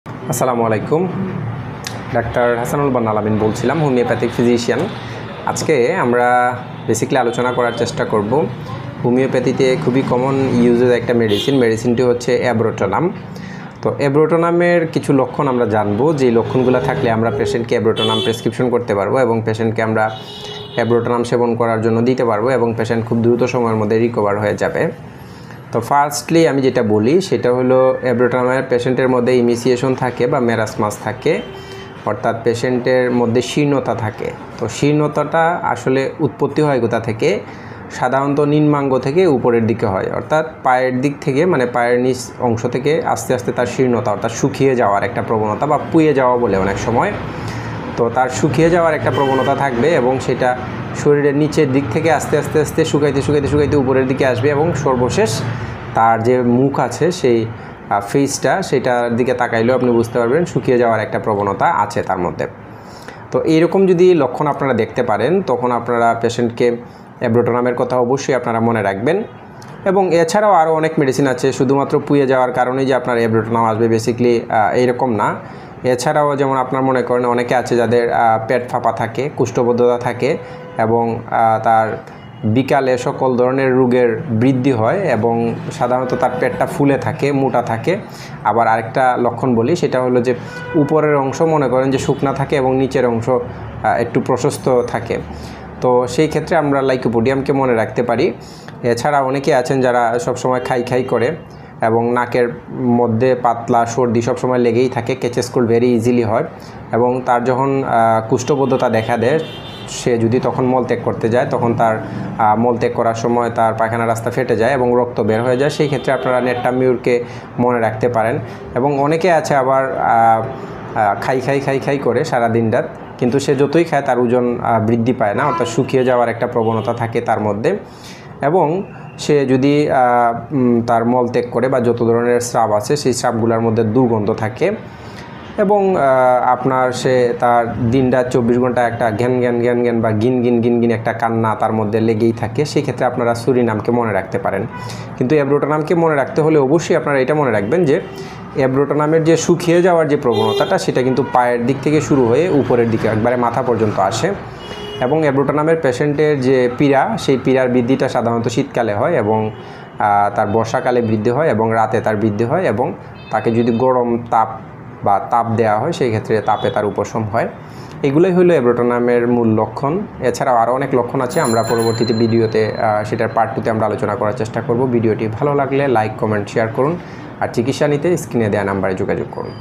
আসসালামু আলাইকুম। ডাক্তার হাসানুল বান্না আলামিন বলছিলাম, হোমিওপ্যাথিক ফিজিশিয়ান। আজকে আমরা বেসিক্যালি আলোচনা করার চেষ্টা করব হোমিওপ্যাথিতে খুবই কমন ইউজের একটা মেডিসিনটি হচ্ছে অ্যাব্রোটোনাম। তো অ্যাব্রোটোনামের কিছু লক্ষণ আমরা জানবো, যে লক্ষণগুলো থাকলে আমরা পেশেন্টকে অ্যাব্রোটোনাম প্রেসক্রিপশন করতে পারবো এবং পেশেন্টকে আমরা অ্যাব্রোটোনাম সেবন করার জন্য দিতে পারবো এবং পেশেন্ট খুব দ্রুত সময়ের মধ্যে রিকভার হয়ে যাবে। তো ফার্স্টলি আমি যেটা বলি সেটা হলো অ্যাব্রোটোনামের পেশেন্টের মধ্যে ইমিসিয়েশন থাকে বা মেরাসমাস থাকে, অর্থাৎ পেশেন্টের মধ্যে শীর্ণতা থাকে। তো শীর্ণতাটা আসলে উৎপত্তি হয় কোথা থেকে? সাধারণত নিম্নাঙ্গ থেকে উপরের দিকে হয়, অর্থাৎ পায়ের দিক থেকে, মানে পায়ের নিচ অংশ থেকে আস্তে আস্তে তার শীর্ণতা, অর্থাৎ শুকিয়ে যাওয়ার একটা প্রবণতা বা পুয়ে যাওয়া বলে অনেক সময়। তো তার শুকিয়ে যাওয়ার একটা প্রবণতা থাকবে এবং সেটা শরীরের নিচের দিক থেকে আস্তে আস্তে আস্তে শুকাইতে উপরের দিকে আসবে এবং সর্বশেষ তার যে মুখ আছে সেই ফেসটা, সেটার দিকে তাকাইলেও আপনি বুঝতে পারবেন শুকিয়ে যাওয়ার একটা প্রবণতা আছে তার মধ্যে। তো এইরকম যদি লক্ষণ আপনারা দেখতে পারেন, তখন আপনারা পেশেন্টকে অ্যাব্রোটোনামের কথা অবশ্যই আপনারা মনে রাখবেন। এবং এছাড়াও আরও অনেক মেডিসিন আছে, শুধুমাত্র পুয়ে যাওয়ার কারণেই যে আপনার অ্যাব্রোটোনাম আসবে বেসিক্যালি এইরকম না। এছাড়াও যেমন আপনার মনে করেন অনেকে আছে যাদের পেট ফাঁপা থাকে, কুষ্ঠবদ্ধতা থাকে এবং তার বিকালে সকল ধরনের রোগের বৃদ্ধি হয় এবং সাধারণত তার পেটটা ফুলে থাকে, মোটা থাকে। আবার আরেকটা লক্ষণ বলি, সেটা হলো যে উপরের অংশ মনে করেন যে শুকনা থাকে এবং নিচের অংশ একটু প্রশস্ত থাকে। তো সেই ক্ষেত্রে আমরা লাইকোপোডিয়ামকে মনে রাখতে পারি। এছাড়া অনেকে আছেন যারা সবসময় খাই করে এবং নাকের মধ্যে পাতলা সর্দি সবসময় লেগেই থাকে, কেচেস কোল্ড ভেরি ইজিলি হয় এবং তার যখন কুষ্ঠবদ্ধতা দেখা দেয়, সে যদি তখন মলত্যাগ করতে যায়, তখন তার মলত্যাগ করার সময় তার পায়খানা রাস্তা ফেটে যায় এবং রক্ত বের হয়ে যায়। সেই ক্ষেত্রে আপনারা নেট্টামিউরকে মনে রাখতে পারেন। এবং অনেকে আছে আবার খাই করে সারাদিন রাত, কিন্তু সে যতই খায় তার ওজন বৃদ্ধি পায় না, অর্থাৎ শুকিয়ে যাওয়ার একটা প্রবণতা থাকে তার মধ্যে। এবং সে যদি তার মলত্যাগ করে বা যত ধরনের স্রাব আছে সেই স্রাবগুলোর মধ্যে দুর্গন্ধ থাকে এবং আপনার সে তার দিনরাত 24 ঘন্টা একটা জ্ঞান বা গিন একটা কান্না তার মধ্যে লেগেই থাকে। সেই ক্ষেত্রে আপনারা সুরিনামকে মনে রাখতে পারেন। কিন্তু অ্যাব্রোটোনামকে মনে রাখতে হলে অবশ্যই আপনারা এটা মনে রাখবেন যে অ্যাব্রোটোনামের যে শুকিয়ে যাওয়ার যে প্রবণতাটা, সেটা কিন্তু পায়ের দিক থেকে শুরু হয়ে উপরের দিকে একবারে মাথা পর্যন্ত আসে। এবং অ্যাব্রোটোনামের পেশেন্টের যে পীড়া, সেই পীড়ার বৃদ্ধিটা সাধারণত শীতকালে হয় এবং তার বর্ষাকালে বৃদ্ধি হয় এবং রাতে তার বৃদ্ধি হয় এবং তাকে যদি গরম তাপ দেওয়া হয়, সেই ক্ষেত্রে তাপে তার উপশম হয়। এগুলোই হলো অ্যাব্রোটোনামের মূল লক্ষণ। এছাড়াও আরও অনেক লক্ষণ আছে, আমরা পরবর্তীতে ভিডিওতে সেটার পার্ট 2তে আমরা আলোচনা করার চেষ্টা করব। ভিডিওটি ভালো লাগলে লাইক, কমেন্ট, শেয়ার করুন আর চিকিৎসা নিতে স্ক্রিনে দেওয়া নাম্বারে যোগাযোগ করুন।